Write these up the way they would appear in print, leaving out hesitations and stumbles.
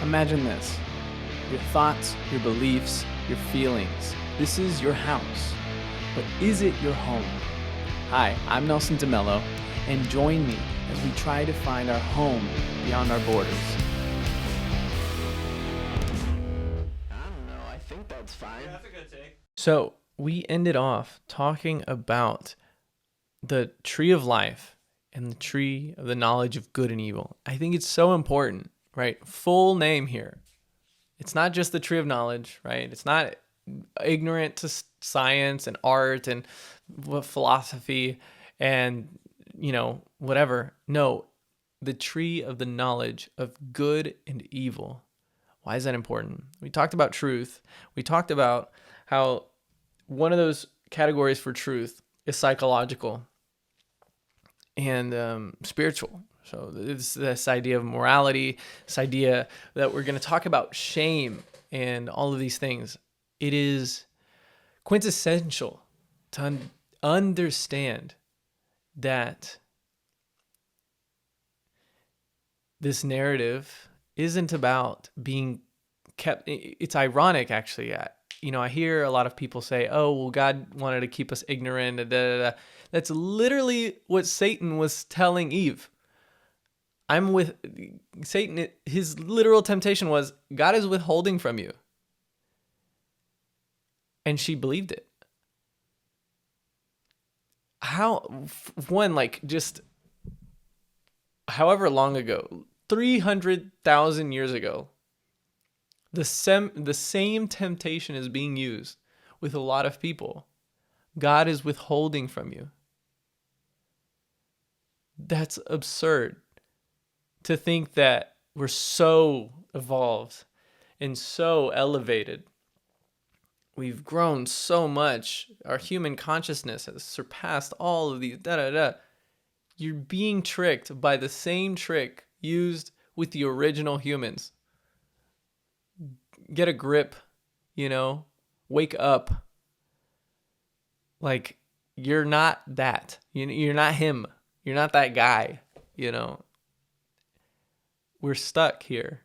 Imagine this. Your thoughts, your beliefs, your feelings. This is your house. But is it your home? Hi, I'm Nelson DeMello, and join me as we try to find our home beyond our borders. I don't know. I think that's fine. Yeah, that's a good take. So we ended off talking about the tree of life and the tree of the knowledge of good and evil. I think it's so important, right? Full name here. It's not just the tree of knowledge, right? It's not ignorant to science and art and philosophy and, whatever. No, the tree of the knowledge of good and evil. Why is that important? We talked about truth. We talked about how one of those categories for truth is psychological and spiritual. So it's this idea of morality, this idea that we're going to talk about shame and all of these things. It is quintessential to understand that this narrative isn't about being kept. It's ironic, actually. I hear a lot of people say, oh, well, God wanted to keep us ignorant. Da, da, da. That's literally what Satan was telling Eve. I'm with Satan. His literal temptation was, God is withholding from you. And she believed it. Just however long ago, 300,000 years ago, the same temptation is being used with a lot of people. God is withholding from you. That's absurd to think that we're so evolved and so elevated. We've grown so much. Our human consciousness has surpassed all of these. You're being tricked by the same trick used with the original humans. Get a grip, wake up. Like, you're not that. You're not him. You're not that guy, We're stuck here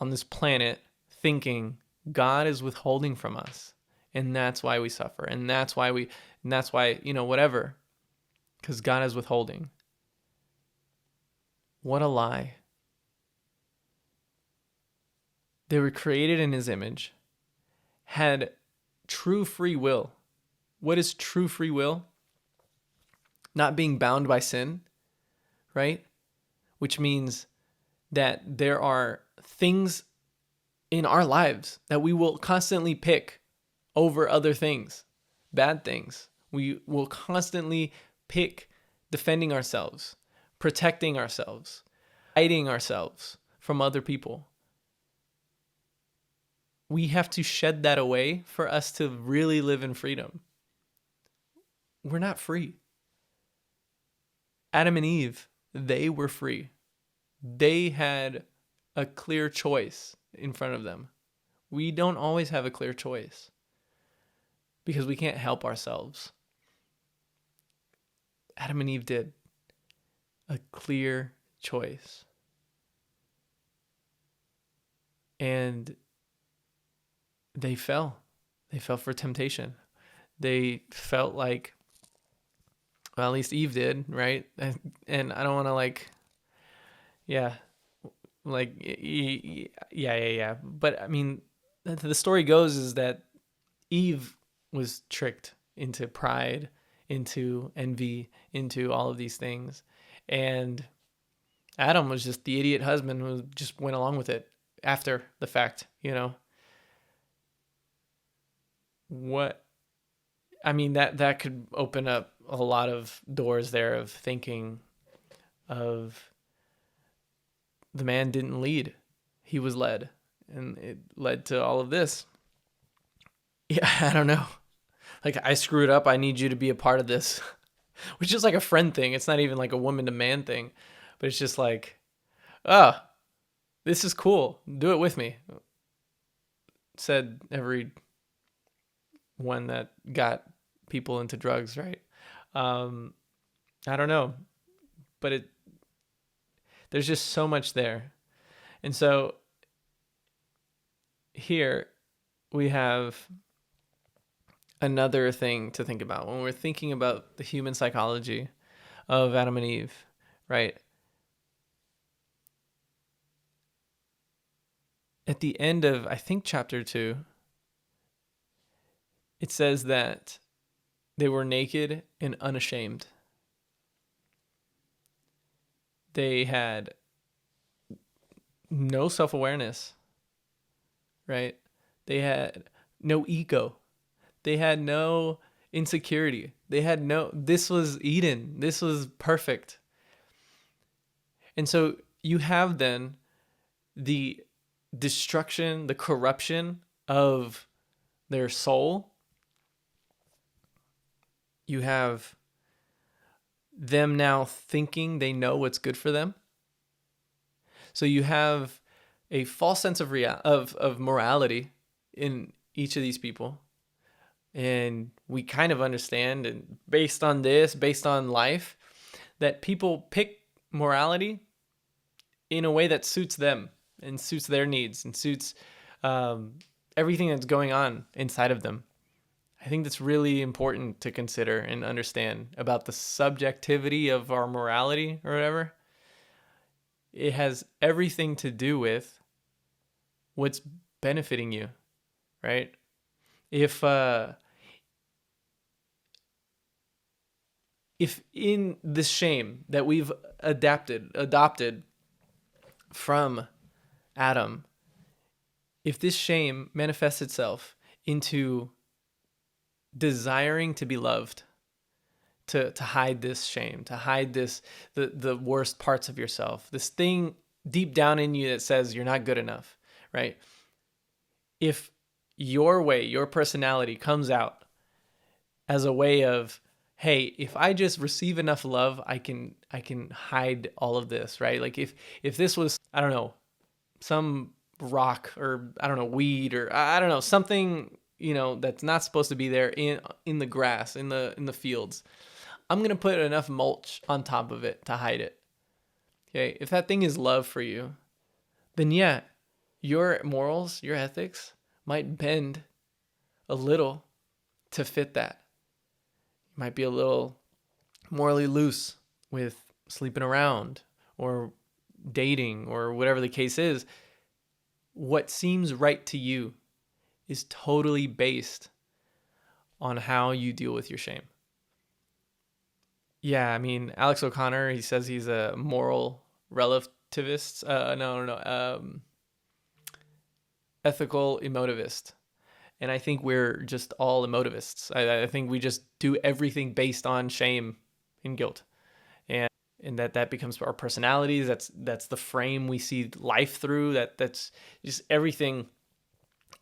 on this planet thinking God is withholding from us. And that's why we suffer. And that's why whatever. Because God is withholding. What a lie. They were created in his image, had true free will. What is true free will? Not being bound by sin, right? Which means that there are things in our lives that we will constantly pick over other things, bad things. We will constantly pick defending ourselves, protecting ourselves, hiding ourselves from other people. We have to shed that away for us to really live in freedom. We're not free. Adam and Eve, they were free. They had a clear choice in front of them. We don't always have a clear choice because we can't help ourselves. Adam and Eve did a clear choice. And they fell. They fell for temptation. They felt like, well, at least Eve did, right? And I don't want to yeah. But I mean, the story goes is that Eve was tricked into pride, into envy, into all of these things. And Adam was just the idiot husband who just went along with it after the fact, that could open up a lot of doors there of thinking of the man didn't lead, he was led, and it led to all of this. Yeah, I don't know. I screwed up, I need you to be a part of this, which is like a friend thing. It's not even like a woman to man thing, but it's just like, this is cool, do it with me, said every one that got people into drugs, right? I don't know, but there's just so much there. And so here we have another thing to think about when we're thinking about the human psychology of Adam and Eve, right? At the end of, I think, chapter 2, it says that they were naked and unashamed. They had no self-awareness, right? They had no ego. They had no insecurity. This was Eden. This was perfect. And so you have then the destruction, the corruption of their soul. You have them now thinking they know what's good for them. So you have a false sense of morality in each of these people. And we kind of understand, and based on life, that people pick morality in a way that suits them and suits their needs and suits everything that's going on inside of them. I think that's really important to consider and understand about the subjectivity of our morality or whatever. It has everything to do with what's benefiting you, right? If in this shame that we've adopted from Adam, if this shame manifests itself into desiring to be loved, to hide this shame, to hide this the worst parts of yourself, this thing deep down in you that says you're not good enough, right? If your personality comes out as a way of, hey, if I just receive enough love, I can hide all of this, right? Like if this was, I don't know, some rock or I don't know, weed or I don't know, something, that's not supposed to be there in the grass, in the fields, I'm going to put enough mulch on top of it to hide it. Okay? If that thing is love for you, then yeah, your morals, your ethics might bend a little to fit that. You might be a little morally loose with sleeping around or dating or whatever the case is. What seems right to you is totally based on how you deal with your shame. Yeah, I mean, Alex O'Connor, he says he's a moral relativist. Ethical emotivist. And I think we're just all emotivists. I think we just do everything based on shame and guilt. And that becomes our personalities. That's the frame we see life through. That's just everything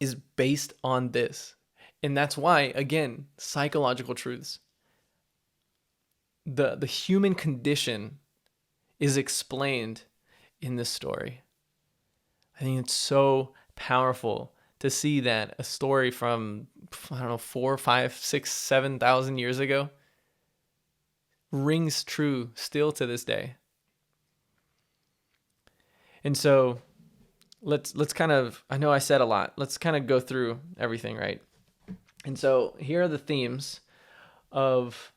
is based on this. And that's why, again, psychological truths. The human condition is explained in this story. I think it's so powerful to see that a story from, 4, 5, 6, 7,000 years ago rings true still to this day. And so let's kind of, I know I said a lot, let's kind of go through everything, right? And so here are the themes of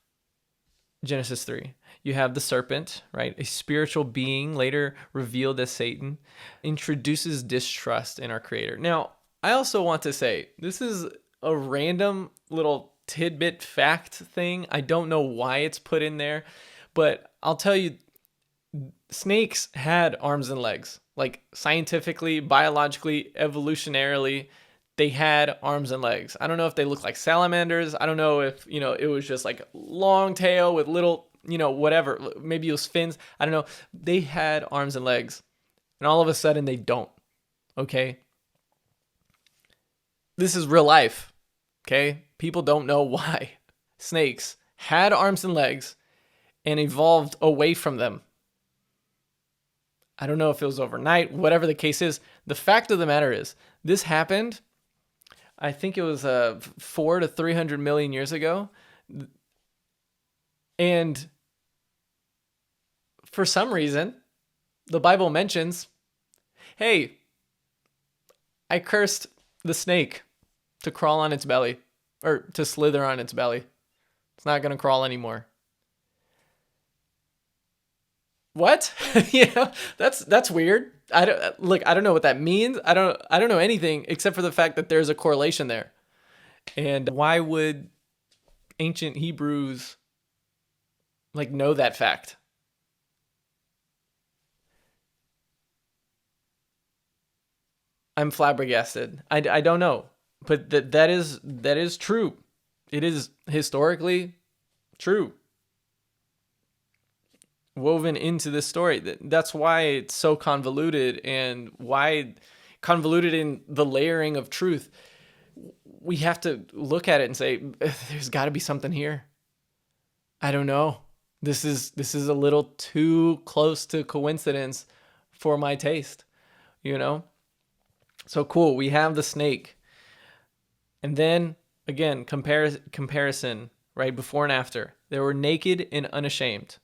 Genesis 3. You have the serpent, right? A spiritual being later revealed as Satan, introduces distrust in our creator. Now, I also want to say, this is a random little tidbit fact thing. I don't know why it's put in there, but I'll tell you, snakes had arms and legs. Like scientifically, biologically, evolutionarily, they had arms and legs. I don't know if they look like salamanders. I don't know if, it was just like long tail with little, whatever. Maybe it was fins. I don't know. They had arms and legs. And all of a sudden they don't. Okay? This is real life. Okay? People don't know why snakes had arms and legs and evolved away from them. I don't know if it was overnight, whatever the case is. The fact of the matter is, this happened, I think it was 400 to 300 million years ago. And for some reason, the Bible mentions, hey, I cursed the snake to crawl on its belly, or to slither on its belly. It's not going to crawl anymore. What? That's weird. I don't know what that means. I don't know anything except for the fact that there's a correlation there. And why would ancient Hebrews know that fact? I'm flabbergasted. I don't know, but that is true. It is historically true, woven into this story. That's why it's so convoluted, and why convoluted in the layering of truth. We have to look at it and say, there's got to be something here. I don't know. This is a little too close to coincidence for my taste, So cool. We have the snake. And then again, comparison, right? Before and after. They were naked and unashamed.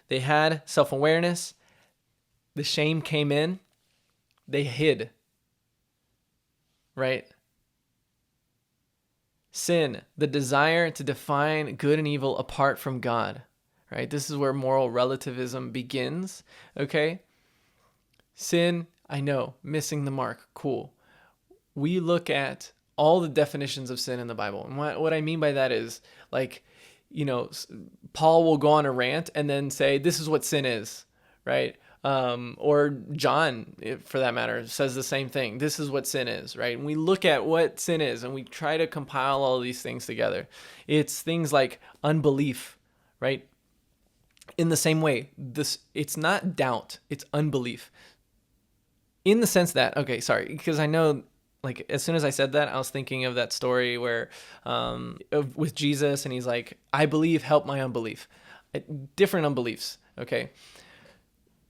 They had self-awareness. The shame came in. They hid. Right? Sin, the desire to define good and evil apart from God. Right? This is where moral relativism begins. Okay? Sin, I know, missing the mark. Cool. We look at all the definitions of sin in the Bible. And what I mean by that is, Paul will go on a rant and then say, this is what sin is, right? Or John, for that matter, says the same thing. This is what sin is, right? And we look at what sin is and we try to compile all these things together. It's things like unbelief, right? In the same way, it's not doubt, it's unbelief. In the sense that, because I know, as soon as I said that, I was thinking of that story where, with Jesus, and he's like, I believe, help my unbelief. Different unbeliefs, okay?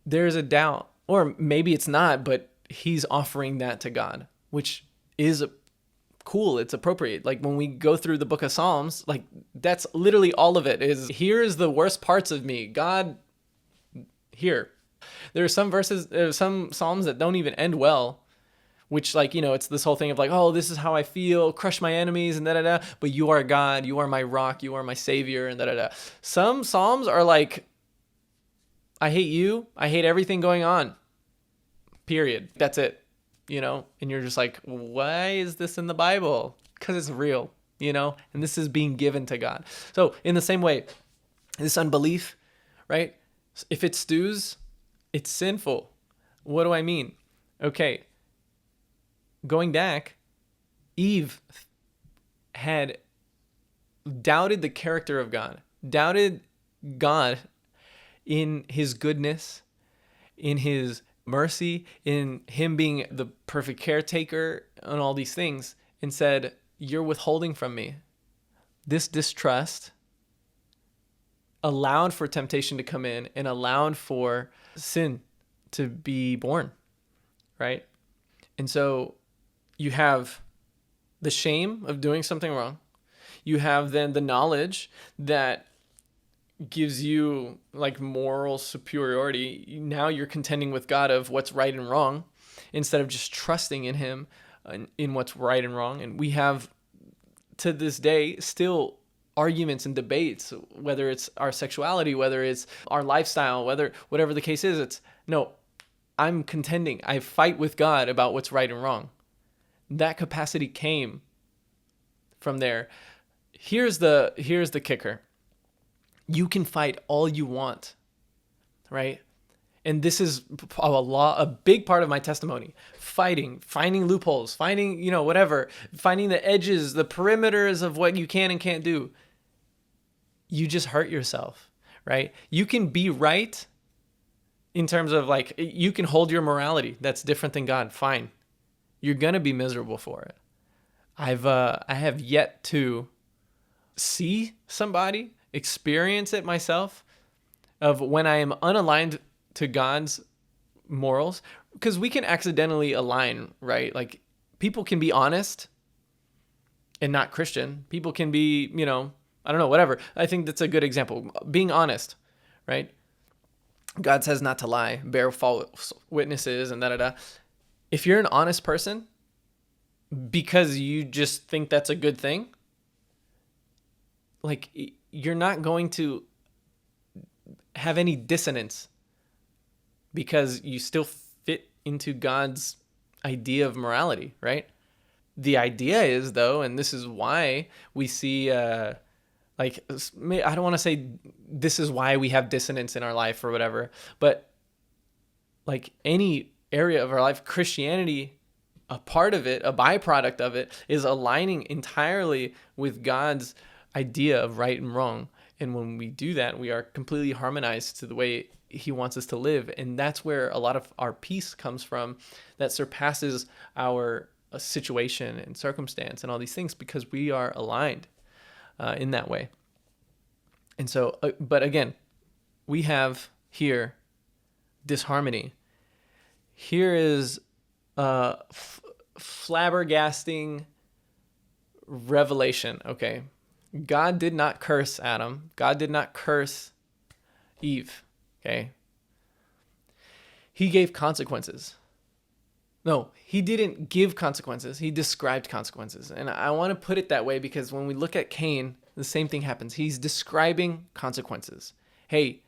There's a doubt, or maybe it's not, but he's offering that to God, which is cool. It's appropriate. When we go through the book of Psalms, that's literally all of it is, here's the worst parts of me. God, here. There are some verses, some Psalms that don't even end well, which it's this whole thing of oh, this is how I feel, crush my enemies and da-da-da, but you are God, you are my rock, you are my savior, and da-da-da. Some Psalms are I hate you, I hate everything going on, period. That's it, and you're just why is this in the Bible? Because it's real, and this is being given to God. So in the same way, this unbelief, right? If it stews, it's sinful. What do I mean? Okay. Going back, Eve had doubted the character of God, doubted God in his goodness, in his mercy, in him being the perfect caretaker, and all these things, and said, you're withholding from me. This distrust allowed for temptation to come in and allowed for sin to be born, right? And so you have the shame of doing something wrong. You have then the knowledge that gives you moral superiority. Now you're contending with God of what's right and wrong instead of just trusting in him in what's right and wrong. And we have, to this day, still arguments and debates, whether it's our sexuality, whether it's our lifestyle, whatever the case is. It's no, I'm contending. I fight with God about what's right and wrong. That capacity came from there. Here's the kicker. You can fight all you want, right? And this is a big part of my testimony. Fighting, finding loopholes, finding, whatever, finding the edges, the perimeters of what you can and can't do. You just hurt yourself, right? You can be right in terms of you can hold your morality. That's different than God. Fine. You're going to be miserable for it. I have yet to see somebody experience it myself of when I am unaligned to God's morals, because we can accidentally align, right? People can be honest and not Christian. People can be, I don't know, whatever. I think that's a good example. Being honest, right? God says not to lie, bear false witnesses, and da-da-da. if you're an honest person because you just think that's a good thing, like you're not going to have any dissonance because you still fit into God's idea of morality, right? The idea is, though, and this is why we see, I don't want to say this is why we have dissonance in our life or whatever, but like any area of our life, Christianity, a part of it, a byproduct of it, is aligning entirely with God's idea of right and wrong. And when we do that, we are completely harmonized to the way he wants us to live. And that's where a lot of our peace comes from, that surpasses our situation and circumstance and all these things, because we are aligned in that way. And so, but again, we have here disharmony. Here is flabbergasting revelation. Okay. God did not curse Adam. God did not curse Eve. Okay. He gave consequences. No, he didn't give consequences. He described consequences. And I want to put it that way because when we look at Cain, the same thing happens. He's describing consequences. Hey,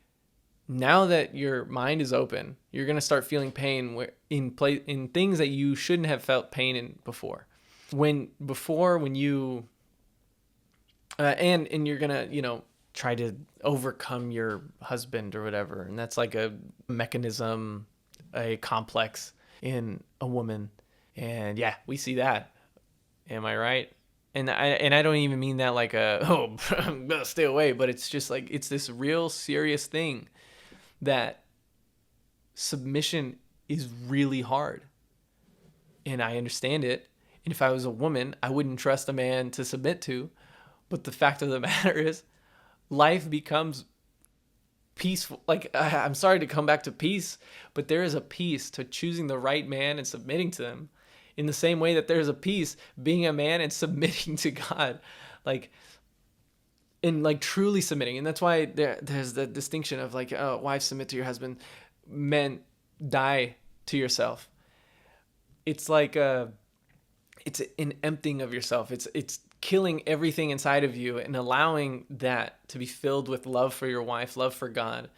now that your mind is open, you're going to start feeling pain in things that you shouldn't have felt pain in before. When you and you're going to, try to overcome your husband or whatever. And that's like a mechanism, a complex in a woman. And yeah, we see that. Am I right? And I don't even mean that like I'm gonna stay away, but it's just like, it's this real serious thing that submission is really hard. And I understand it. And if I was a woman, I wouldn't trust a man to submit to. But the fact of the matter is, life becomes peaceful. Like, I'm sorry to come back to peace, but there is a peace to choosing the right man and submitting to them, in the same way that there's a peace being a man and submitting to God, like truly submitting. And that's why there's the distinction of like, wives, submit to your husband, men, die to yourself. It's like it's an emptying of yourself. It's killing everything inside of you and allowing that to be filled with love for your wife, love for God.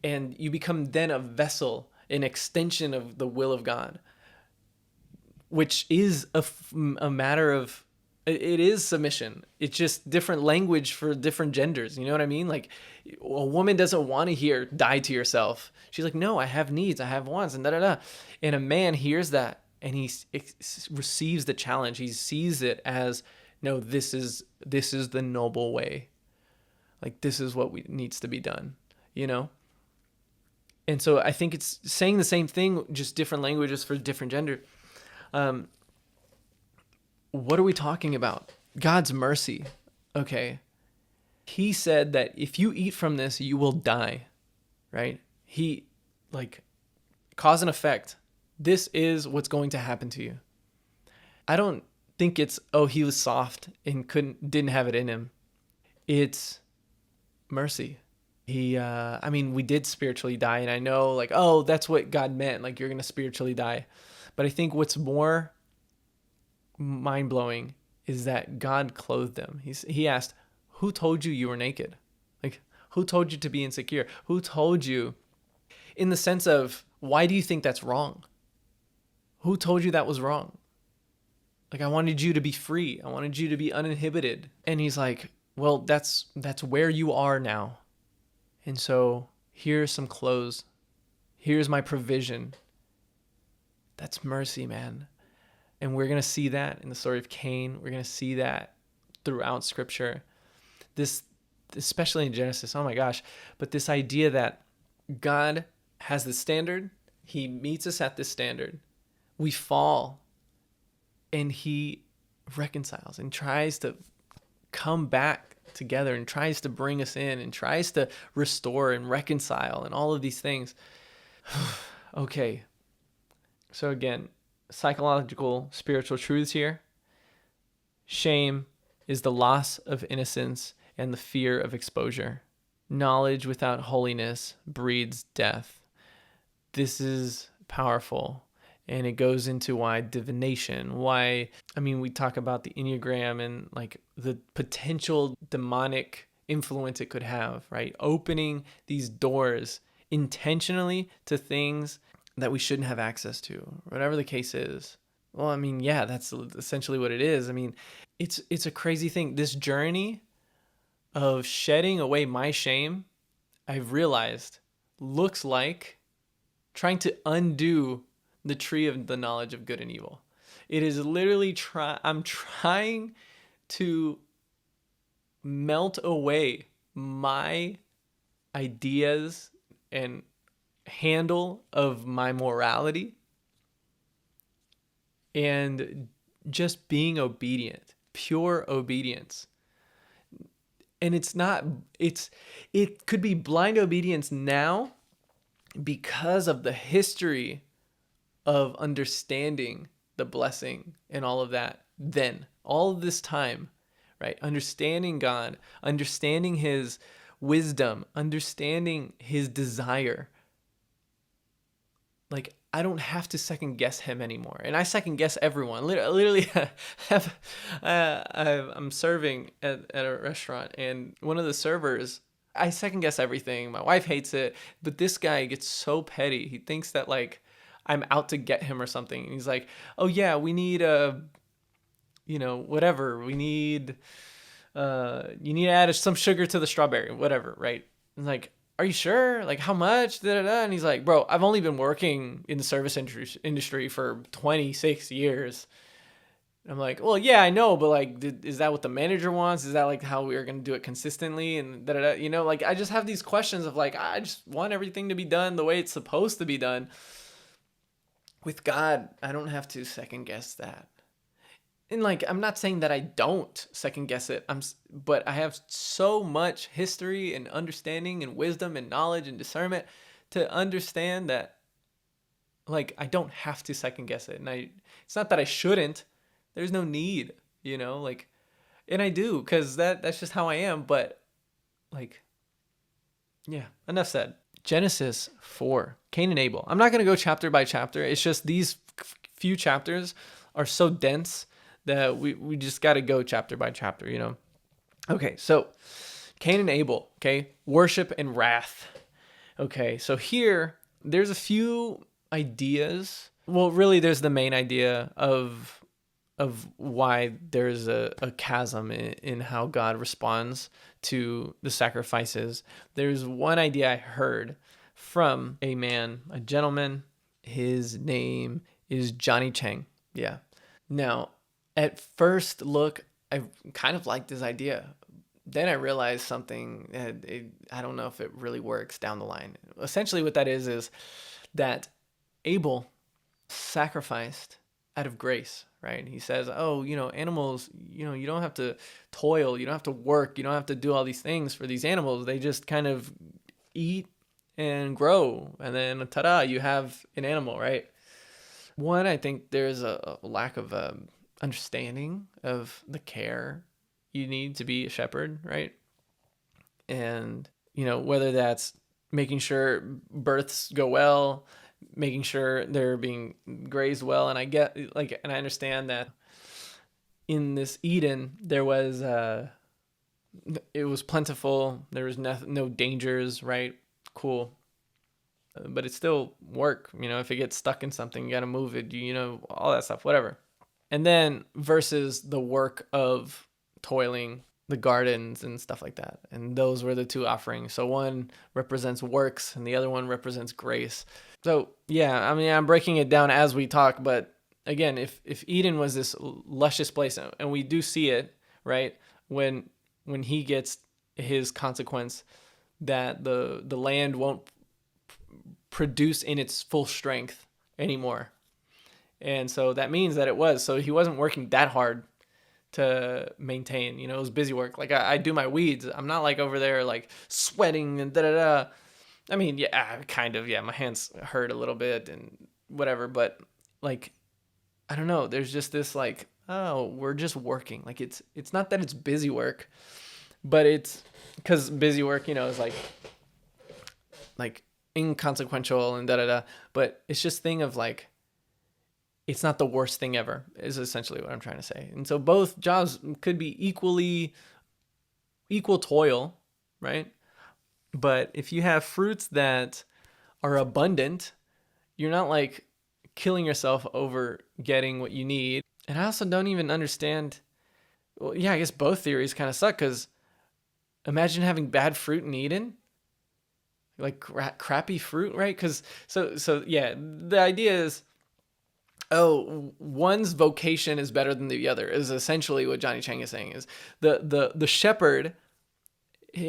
And you become then a vessel, an extension of the will of God, which is a matter of, it is submission. It's just different language for different genders. You know what I mean? Like, a woman doesn't want to hear die to yourself. She's like, no, I have needs, I have wants, and da-da-da. And a man hears that and he receives the challenge. He sees it as, no, this is the noble way. Like, this is what needs to be done, And so I think it's saying the same thing, just different languages for different gender. What are we talking about? God's mercy. Okay. He said that if you eat from this, you will die, right? He, cause and effect. This is what's going to happen to you. I don't think it's, he was soft and didn't have it in him. It's mercy. We did spiritually die, and I know that's what God meant. Like, you're going to spiritually die. But I think what's more mind-blowing is that God clothed them. He asked, who told you were naked? Like, who told you to be insecure? Who told you, in the sense of, why do you think that's wrong? Who told you that was wrong? Like, I wanted you to be free. I wanted you to be uninhibited. And he's like, well, that's where you are now. And so here's some clothes. Here's my provision. That's mercy, man. And we're going to see that in the story of Cain. We're going to see that throughout Scripture. This, especially in Genesis, oh my gosh. But this idea that God has this standard. He meets us at this standard. We fall. And he reconciles and tries to come back together and tries to bring us in and tries to restore and reconcile and all of these things. Okay. So again, psychological, spiritual truths here. Shame is the loss of innocence and the fear of exposure. Knowledge without holiness breeds death. This is powerful. And it goes into why divination, we talk about the Enneagram and like the potential demonic influence it could have, right? Opening these doors intentionally to things that we shouldn't have access to, whatever the case is. Well, I mean, yeah, that's essentially what it is. I mean, it's a crazy thing. This journey of shedding away my shame, I've realized, looks like trying to undo the tree of the knowledge of good and evil. It is literally I'm trying to melt away my ideas and handle of my morality and just being obedient, pure obedience. And it could be blind obedience now because of the history of understanding the blessing and all of that. Then all of this time, right? Understanding God, understanding his wisdom, understanding his desire. Like, I don't have to second guess him anymore. And I second guess everyone. Literally, I'm serving at a restaurant, and one of the servers, I second guess everything. My wife hates it, but this guy gets so petty. He thinks that like I'm out to get him or something. And he's like, oh yeah, we need whatever. We need, you need to add some sugar to the strawberry, whatever, right? And like, are you sure? Like, how much? And he's like, bro, I've only been working in the service industry for 26 years. And I'm like, well, yeah, I know, but like, is that what the manager wants? Is that like how we're going to do it consistently? And like, I just have these questions of like, I just want everything to be done the way it's supposed to be done. With God, I don't have to second guess that. And like, I'm not saying that I don't second guess it. But I have so much history and understanding and wisdom and knowledge and discernment to understand that like, I don't have to second guess it. And it's not that I shouldn't. There's no need, like, and I do, because that's just how I am. But like, yeah, enough said. Genesis 4, Cain and Abel. I'm not going to go chapter by chapter. It's just these few chapters are so dense that we just got to go chapter by chapter, Okay, so Cain and Abel, okay? Worship and wrath. Okay, so here, there's a few ideas. Well, really, there's the main idea of why there's a chasm in how God responds to the sacrifices. There's one idea I heard from a gentleman. His name is Johnny Chang. Yeah. Now, at first look, I kind of liked this idea. Then I realized something. I don't know if it really works down the line. Essentially, what that is that Abel sacrificed out of grace, right? He says, oh, animals, you don't have to toil, you don't have to work, you don't have to do all these things for these animals. They just kind of eat and grow, and then ta-da, you have an animal, right? One, I think there's a lack of understanding of the care you need to be a shepherd, right? And, whether that's making sure births go well, making sure they're being grazed well. And I understand that in this Eden, there was, it was plentiful. There was no dangers, right? Cool. But it's still work. If it gets stuck in something, you got to move it, all that stuff, whatever. And then versus the work of toiling, the gardens and stuff like that. And those were the two offerings. So one represents works and the other one represents grace. So yeah, I'm breaking it down as we talk, but again, if Eden was this luscious place, and we do see it, right? When he gets his consequence that the land won't produce in its full strength anymore. And so that means that so he wasn't working that hard to maintain, it was busy work. Like I do my weeds. I'm not like over there like sweating and da-da-da. I mean, yeah, kind of, yeah, my hands hurt a little bit and whatever, but like, I don't know. There's just this like, oh, we're just working. Like it's not that it's busy work, but it's because busy work, is like inconsequential and da-da-da, but it's just thing of like, it's not the worst thing ever, is essentially what I'm trying to say. And so both jobs could be equal toil, right? But if you have fruits that are abundant, you're not like killing yourself over getting what you need. And I also don't even understand. Well, yeah, I guess both theories kind of suck, because imagine having bad fruit in Eden, like crappy fruit, right? Because so yeah, the idea is, oh, one's vocation is better than the other, is essentially what Johnny Chang is saying. Is the shepherd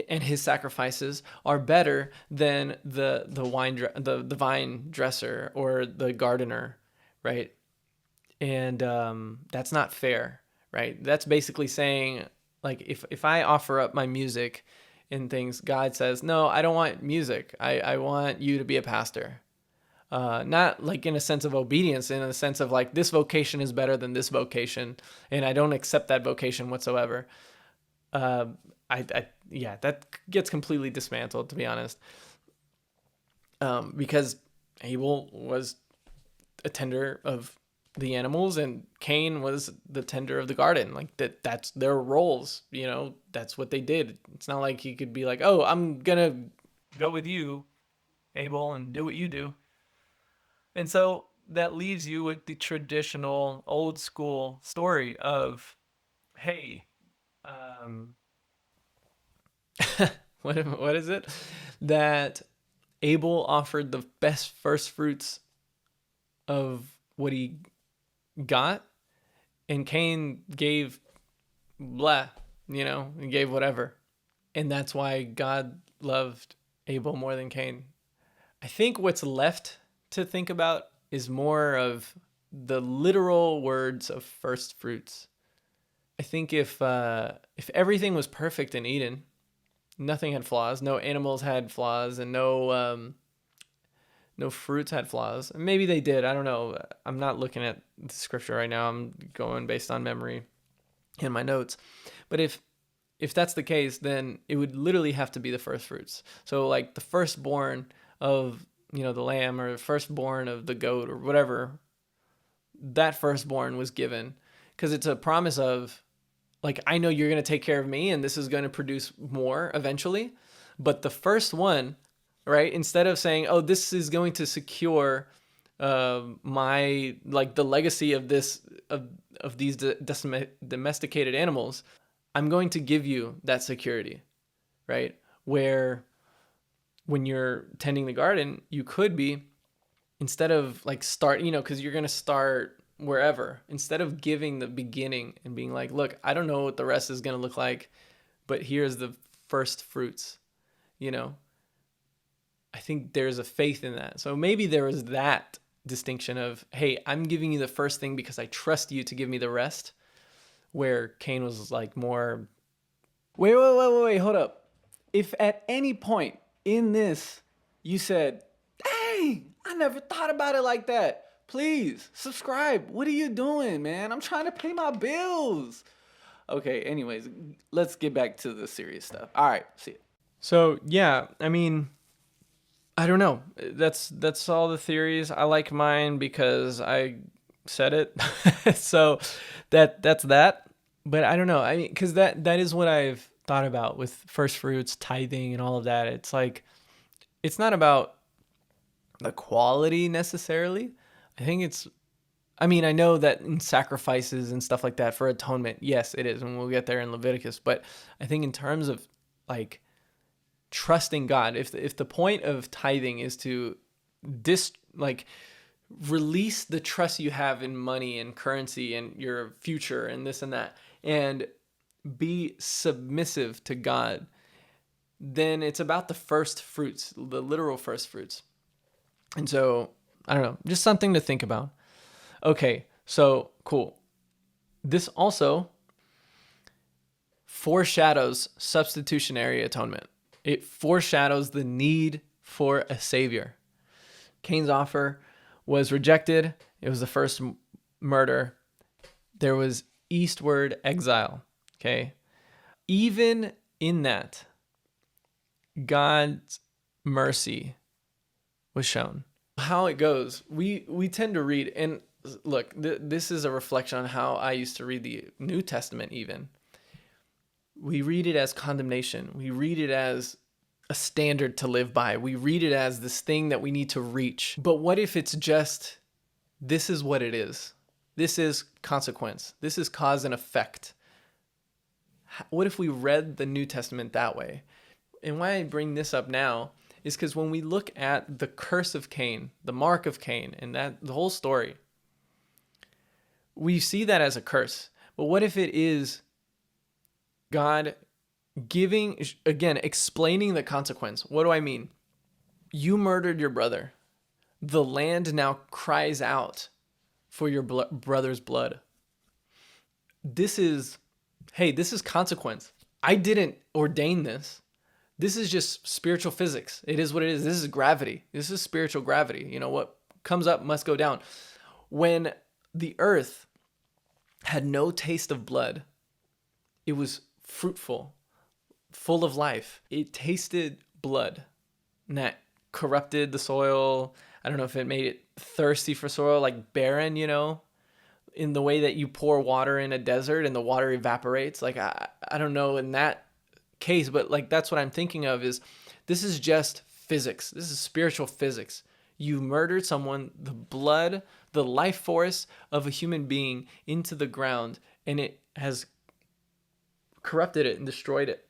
and his sacrifices are better than the vine dresser or the gardener, right? And that's not fair, right? That's basically saying, like, if I offer up my music and things, God says, no, I don't want music. I want you to be a pastor. Not like in a sense of obedience, in a sense of like, this vocation is better than this vocation, and I don't accept that vocation whatsoever. Yeah, that gets completely dismantled, to be honest. Because Abel was a tender of the animals and Cain was the tender of the garden. Like that's their roles, that's what they did. It's not like he could be like, oh, I'm gonna go with you, Abel, and do what you do. And so that leaves you with the traditional old school story of, hey, what is it? That Abel offered the best first fruits of what he got, and Cain gave blah, he gave whatever. And that's why God loved Abel more than Cain. I think what's left to think about is more of the literal words of first fruits. I think if everything was perfect in Eden, nothing had flaws, no animals had flaws, and no fruits had flaws. Maybe they did. I don't know. I'm not looking at the scripture right now. I'm going based on memory in my notes. But if that's the case, then it would literally have to be the first fruits. So like the firstborn of, the lamb, or the firstborn of the goat, or whatever, that firstborn was given, because it's a promise of, like, I know you're going to take care of me and this is going to produce more eventually. But the first one, right, instead of saying, oh, this is going to secure my, like, the legacy of this, of these domesticated animals, I'm going to give you that security, right? Where when you're tending the garden, you could be, instead of like start, because you're going to start wherever, instead of giving the beginning and being like, look, I don't know what the rest is going to look like, but here's the first fruits, I think there's a faith in that. So maybe there was that distinction of, hey, I'm giving you the first thing because I trust you to give me the rest, where Cain was like more, wait, hold up. If at any point in this you said, dang, I never thought about it like that, please subscribe. What are you doing, man? I'm trying to pay my bills. Okay, anyways, let's get back to the serious stuff. All right, see it. So yeah, I mean, I don't know. That's all the theories. I like mine because I said it. So that's that. But I don't know. I mean, because that is what I've thought about with first fruits, tithing, and all of that. It's like, it's not about the quality necessarily. I know that in sacrifices and stuff like that for atonement, yes, it is, and we'll get there in Leviticus. But I think in terms of like trusting God, if the point of tithing is to release the trust you have in money and currency and your future and this and that, and be submissive to God, then it's about the first fruits, the literal first fruits. And so, I don't know, just something to think about. Okay, so cool. This also foreshadows substitutionary atonement. It foreshadows the need for a savior. Cain's offer was rejected. It was the first murder. There was eastward exile. Okay. Even in that, God's mercy was shown. How it goes, we tend to read, and look, this is a reflection on how I used to read the New Testament even. We read it as condemnation. We read it as a standard to live by. We read it as this thing that we need to reach. But what if it's just, this is what it is? This is consequence. This is cause and effect. What if we read the New Testament that way? And why I bring this up now is because when we look at the curse of Cain, the mark of Cain, and that the whole story, we see that as a curse. But what if it is God giving, again, explaining the consequence? What do I mean? You murdered your brother. The land now cries out for your brother's blood. This is consequence. I didn't ordain this. This is just spiritual physics. It is what it is. This is gravity. This is spiritual gravity. You know, what comes up must go down. When the earth had no taste of blood, it was fruitful, full of life. It tasted blood, and that corrupted the soil. I don't know if it made it thirsty for soil, like barren, you know, in the way that you pour water in a desert and the water evaporates. Like, I don't know in that case, but like that's what I'm thinking of is this is just physics. This is spiritual physics. You murdered someone, the blood, the life force of a human being into the ground, and it has corrupted it and destroyed it.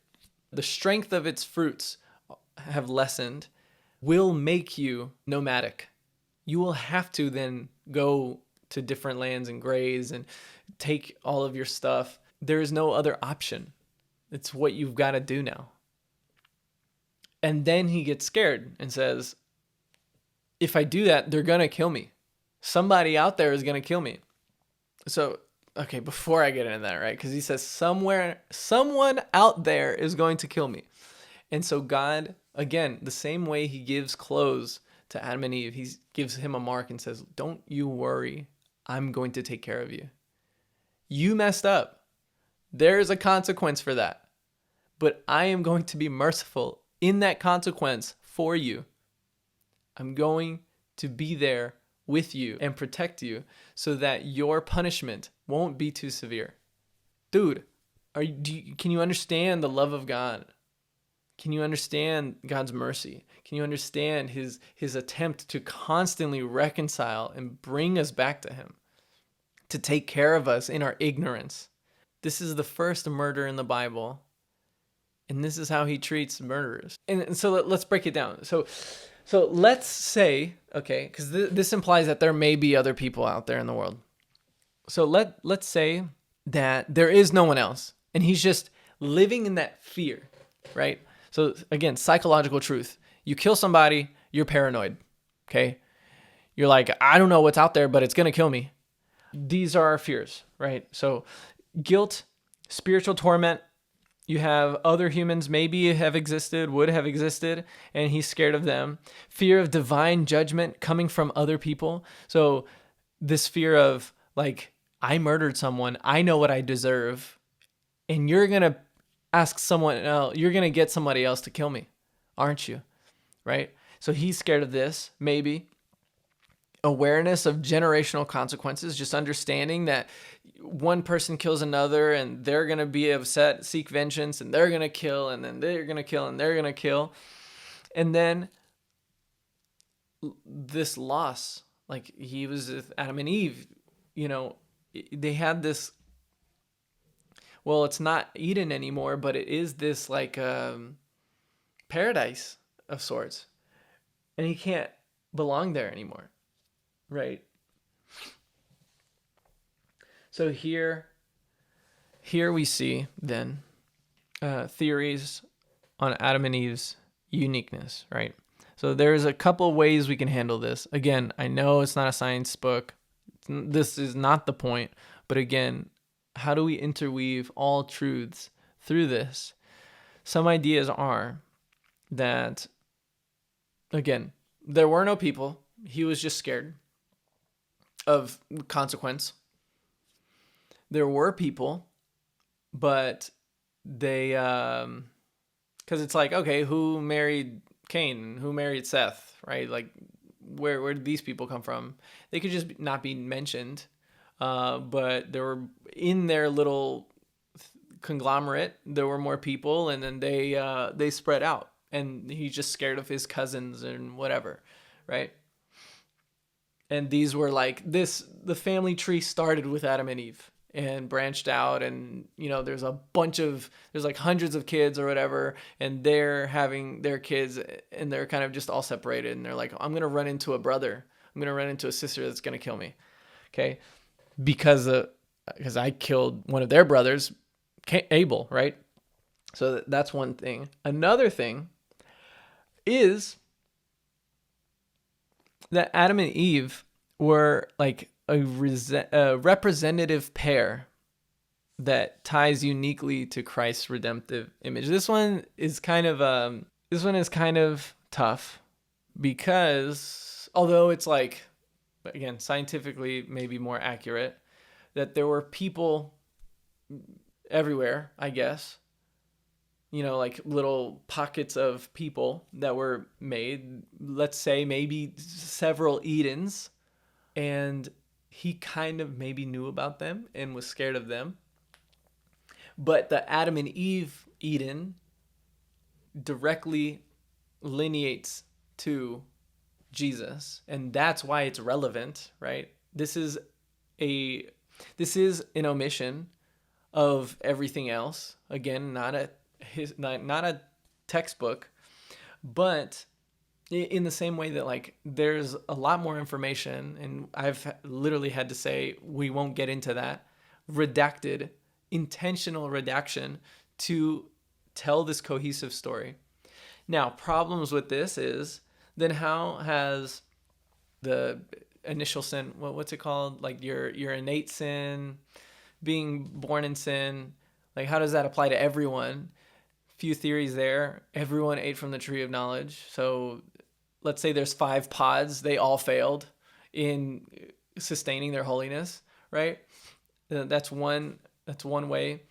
The strength of its fruits have lessened, will make you nomadic. You will have to then go to different lands and graze and take all of your stuff. There is no other option. It's what you've got to do now. And then he gets scared and says, if I do that, they're going to kill me. Somebody out there is going to kill me. So, okay, before I get into that, right? Because he says someone out there is going to kill me. And so God, again, the same way he gives clothes to Adam and Eve, he gives him a mark and says, don't you worry. I'm going to take care of you. You messed up. There's a consequence for that. But I am going to be merciful in that consequence for you. I'm going to be there with you and protect you so that your punishment won't be too severe. Dude, can you understand the love of God? Can you understand God's mercy? Can you understand his attempt to constantly reconcile and bring us back to him, to take care of us in our ignorance? This is the first murder in the Bible, and this is how he treats murderers. And so let's break it down. So let's say, okay, because this implies that there may be other people out there in the world. So let's say that there is no one else, and he's just living in that fear, right? So again, psychological truth. You kill somebody, you're paranoid, okay? You're like, I don't know what's out there, but it's going to kill me. These are our fears, right? So guilt, spiritual torment. You have other humans maybe would have existed, and he's scared of them. Fear of divine judgment coming from other people. So this fear of like, I murdered someone, I know what I deserve, and you're going to ask someone else, you're going to get somebody else to kill me, aren't you? Right? So he's scared of this, maybe. Awareness of generational consequences, just understanding that one person kills another and they're going to be upset, seek vengeance, and they're going to kill, and then they're going to kill, and they're going to kill. And then this loss, like he was with Adam and Eve, you know, they had this, well, it's not Eden anymore, but it is this like paradise of sorts. And he can't belong there anymore. Right. So here we see then theories on Adam and Eve's uniqueness, right? So there's a couple ways we can handle this. Again, I know it's not a science book. This is not the point. But again, how do we interweave all truths through this? Some ideas are that, again, there were no people. He was just scared of consequence. There were people, but they, because it's like, okay, who married Cain? Who married Seth, right? Like, where did these people come from? They could just not be mentioned, but there were in their little conglomerate. There were more people, and then they spread out, and he's just scared of his cousins and whatever, right? And these were like this. The family tree started with Adam and Eve and branched out, and there's like hundreds of kids or whatever, and they're having their kids, and they're kind of just all separated, and they're like, I'm gonna run into a brother, I'm gonna run into a sister that's gonna kill me, okay, because I killed one of their brothers, Abel, right? So that's one thing. Another thing is that Adam and Eve were like a representative pair that ties uniquely to Christ's redemptive image. This one is kind of tough, because although it's like, again, scientifically maybe more accurate, that there were people everywhere, I guess, like little pockets of people that were made, let's say maybe several Edens, and he kind of maybe knew about them and was scared of them. But the Adam and Eve Eden directly lineates to Jesus, and that's why it's relevant, right? This is an omission of everything else. Again, not a textbook, but in the same way that like there's a lot more information, and I've literally had to say, we won't get into that, redacted, intentional redaction to tell this cohesive story. Now, problems with this is, then how has the initial sin, what's it called? Like your innate sin, being born in sin, like how does that apply to everyone? Few theories there. Everyone ate from the tree of knowledge. So let's say there's 5 pods. They all failed in sustaining their holiness, right? That's one way.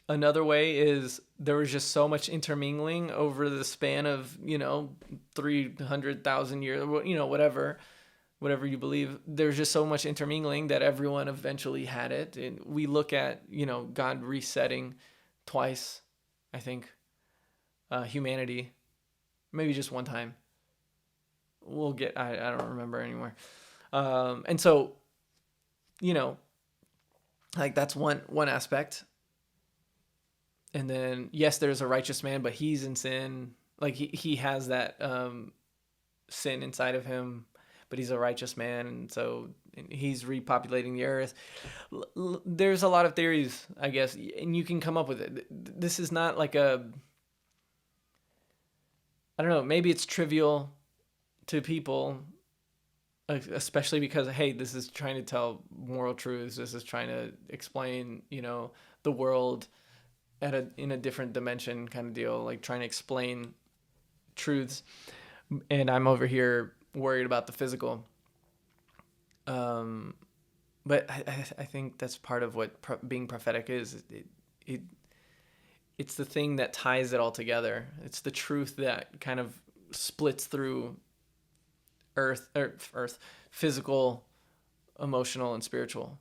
Another way is there was just so much intermingling over the span of, 300,000 years, whatever you believe. There's just so much intermingling that everyone eventually had it. And we look at, God resetting twice, I think, humanity, maybe just one time. I don't remember anymore. And so, like that's one aspect. And then, yes, there's a righteous man, but he's in sin. Like he has that sin inside of him, but he's a righteous man, and so he's repopulating the earth. There's a lot of theories, I guess, and you can come up with it. This is not like I don't know, maybe it's trivial to people, especially because, hey, this is trying to tell moral truths. This is trying to explain, the world in a different dimension kind of deal, like trying to explain truths. And I'm over here worried about the physical. But I think that's part of what being prophetic is. It's the thing that ties it all together. It's the truth that kind of splits through earth, physical, emotional, and spiritual,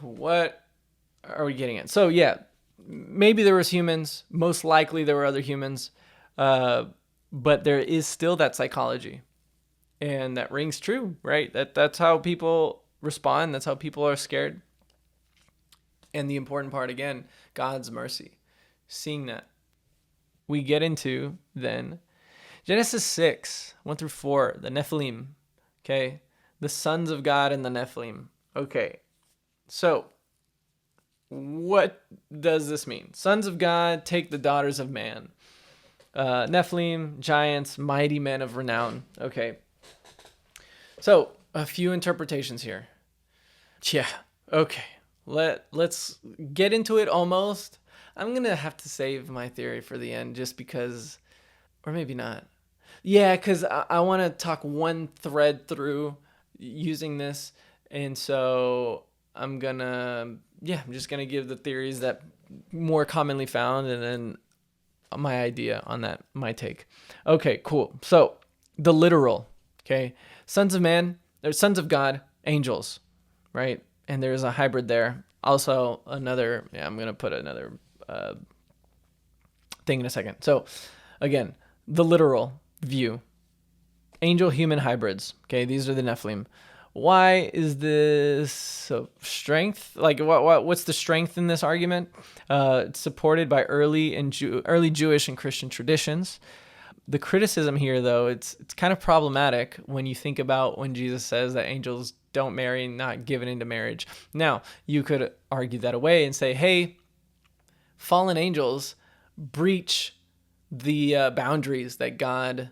What are we getting at? So yeah, maybe there was humans. Most likely there were other humans. But there is still that psychology, and that rings true, right? That's how people respond. That's how people are scared. And the important part, again, God's mercy, seeing that. We get into then Genesis 6, 1-4, the Nephilim, okay? The sons of God and the Nephilim. Okay, so what does this mean? Sons of God take the daughters of man. Nephilim, giants, mighty men of renown. Okay. So, a few interpretations here. Yeah. Okay. Let's get into it almost. I'm going to have to save my theory for the end just because, or maybe not. Yeah, because I want to talk one thread through using this. And so I'm just going to give the theories that more commonly found, and then my idea on that, my take. Okay, cool. So the literal, okay, sons of man, or sons of God, angels, right? And there's a hybrid there. Also another, I'm going to put another thing in a second. So again, the literal view, angel human hybrids. Okay, these are the Nephilim. Why is this so strength? Like, what's the strength in this argument? It's supported by early Jewish and Christian traditions. The criticism here, though, it's kind of problematic when you think about when Jesus says that angels don't marry, not given into marriage. Now, you could argue that away and say, hey, fallen angels breach the boundaries that God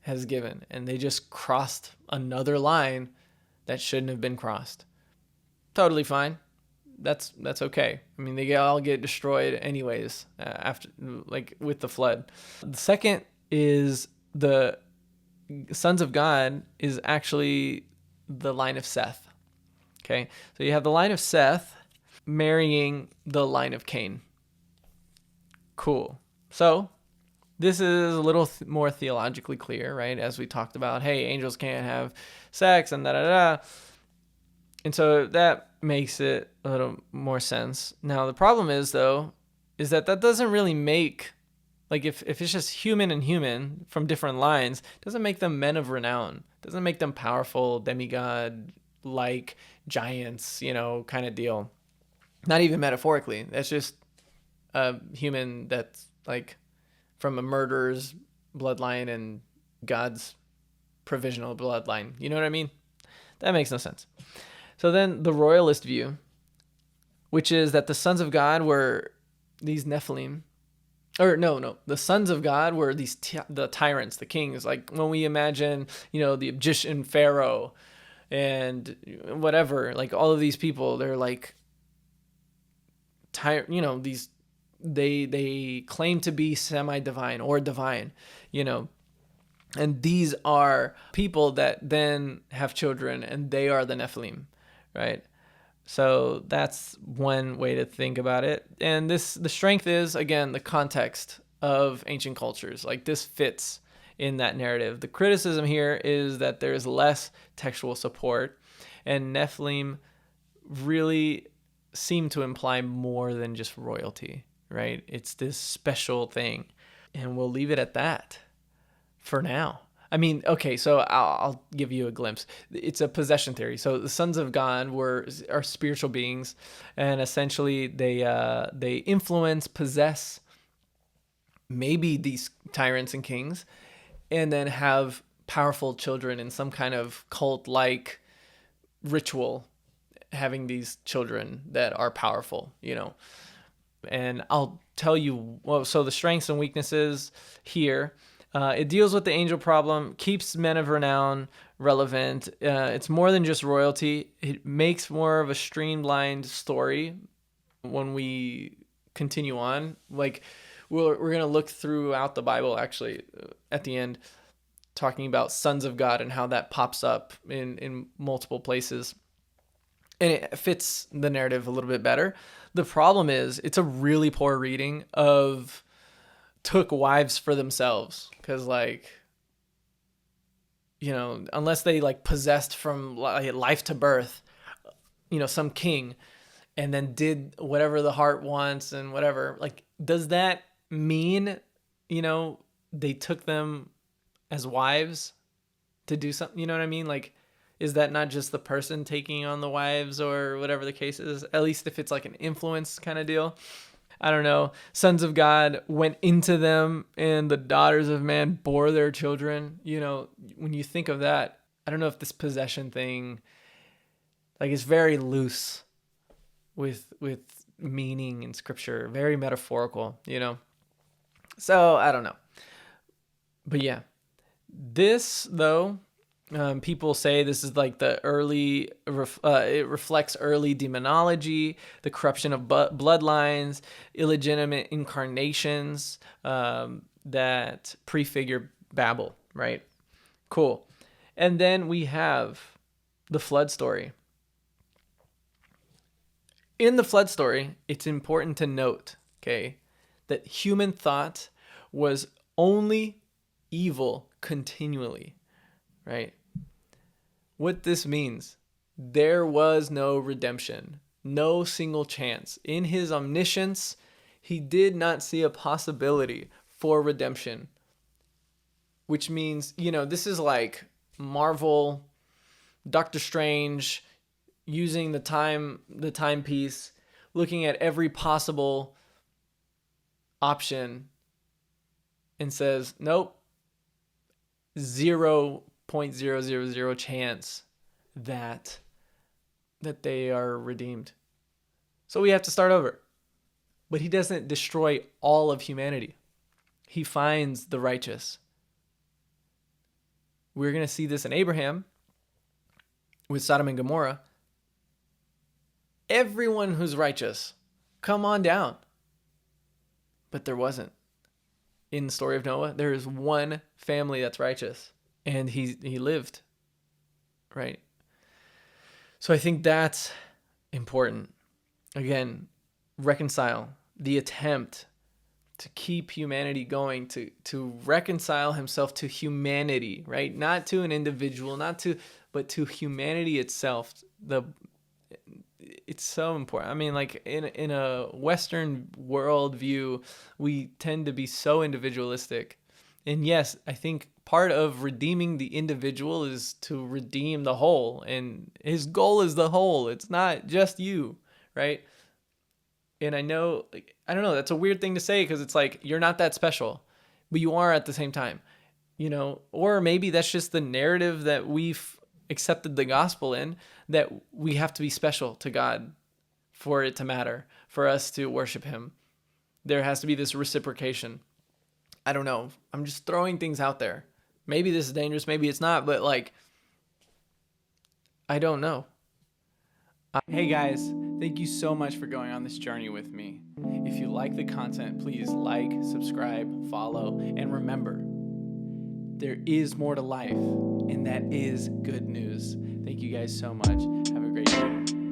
has given, and they just crossed another line that shouldn't have been crossed. Totally fine. That's okay. I mean, they all get destroyed anyways after, like, with the flood. The second is the sons of God is actually the line of Seth. Okay, so you have the line of Seth marrying the line of Cain. Cool. So this is a little more theologically clear, right? As we talked about, hey, angels can't have sex and da-da-da. And so that makes it a little more sense. Now, the problem is, though, is that doesn't really make, like, if it's just human and human from different lines, doesn't make them men of renown. Doesn't make them powerful, demigod-like giants, kind of deal. Not even metaphorically. That's just a human that's, like, from a murderer's bloodline and God's provisional bloodline. You know what I mean? That makes no sense. So then the royalist view, which is that the sons of God were these Nephilim. Or no, the sons of God were these the tyrants, the kings. Like when we imagine, the Egyptian pharaoh and whatever, like all of these people, they're like, these, they claim to be semi-divine or divine, and these are people that then have children, and they are the Nephilim, right? So that's one way to think about it. And the strength is, again, the context of ancient cultures. Like, this fits in that narrative. The criticism here is that there's less textual support, and Nephilim really seem to imply more than just royalty, right? It's this special thing. And we'll leave it at that for now. I mean, okay, so I'll give you a glimpse. It's a possession theory. So the sons of God are spiritual beings, and essentially they influence, possess maybe these tyrants and kings, and then have powerful children in some kind of cult-like ritual, having these children that are powerful, And I'll tell you, so the strengths and weaknesses here. It deals with the angel problem, keeps men of renown relevant. It's more than just royalty. It makes more of a streamlined story when we continue on. Like, we're going to look throughout the Bible, actually, at the end, talking about sons of God and how that pops up in multiple places. And it fits the narrative a little bit better. The problem is it's a really poor reading of took wives for themselves, because unless they possessed from life to birth, some king, and then did whatever the heart wants and whatever, does that mean they took them as wives to do something? You know what I mean? Is that not just the person taking on the wives or whatever the case is? At least if it's like an influence kind of deal. I don't know. Sons of God went into them, and the daughters of man bore their children. When you think of that, I don't know if this possession thing, is very loose with meaning in scripture, very metaphorical, So I don't know. But yeah, this though, people say this is the early, it reflects early demonology, the corruption of bloodlines, illegitimate incarnations that prefigure Babel, right? Cool. And then we have the flood story. In the flood story, it's important to note, okay, that human thought was only evil continually, right? What this means, there was no redemption, no single chance. In his omniscience, he did not see a possibility for redemption, which means, this is like Marvel, Doctor Strange, using the timepiece, looking at every possible option and says, nope, 0.000 chance that they are redeemed. So we have to start over. But he doesn't destroy all of humanity. He finds the righteous. We're going to see this in Abraham with Sodom and Gomorrah. Everyone who's righteous, come on down. But there wasn't. In the story of Noah, there is one family that's righteous, and he lived, right? So I think that's important. Again, reconcile, the attempt to keep humanity going, to reconcile himself to humanity, right? Not to an individual, but to humanity itself. It's so important. I mean, like in a Western worldview, we tend to be so individualistic. And yes, I think part of redeeming the individual is to redeem the whole. And his goal is the whole. It's not just you, right? And I know, I don't know, that's a weird thing to say because it's like, you're not that special, but you are at the same time, or maybe that's just the narrative that we've accepted the gospel in, that we have to be special to God for it to matter, for us to worship him. There has to be this reciprocation. I don't know. I'm just throwing things out there. Maybe this is dangerous, maybe it's not, but I don't know. Hey guys, thank you so much for going on this journey with me. If you like the content, please like, subscribe, follow, and remember, there is more to life, and that is good news. Thank you guys so much. Have a great day.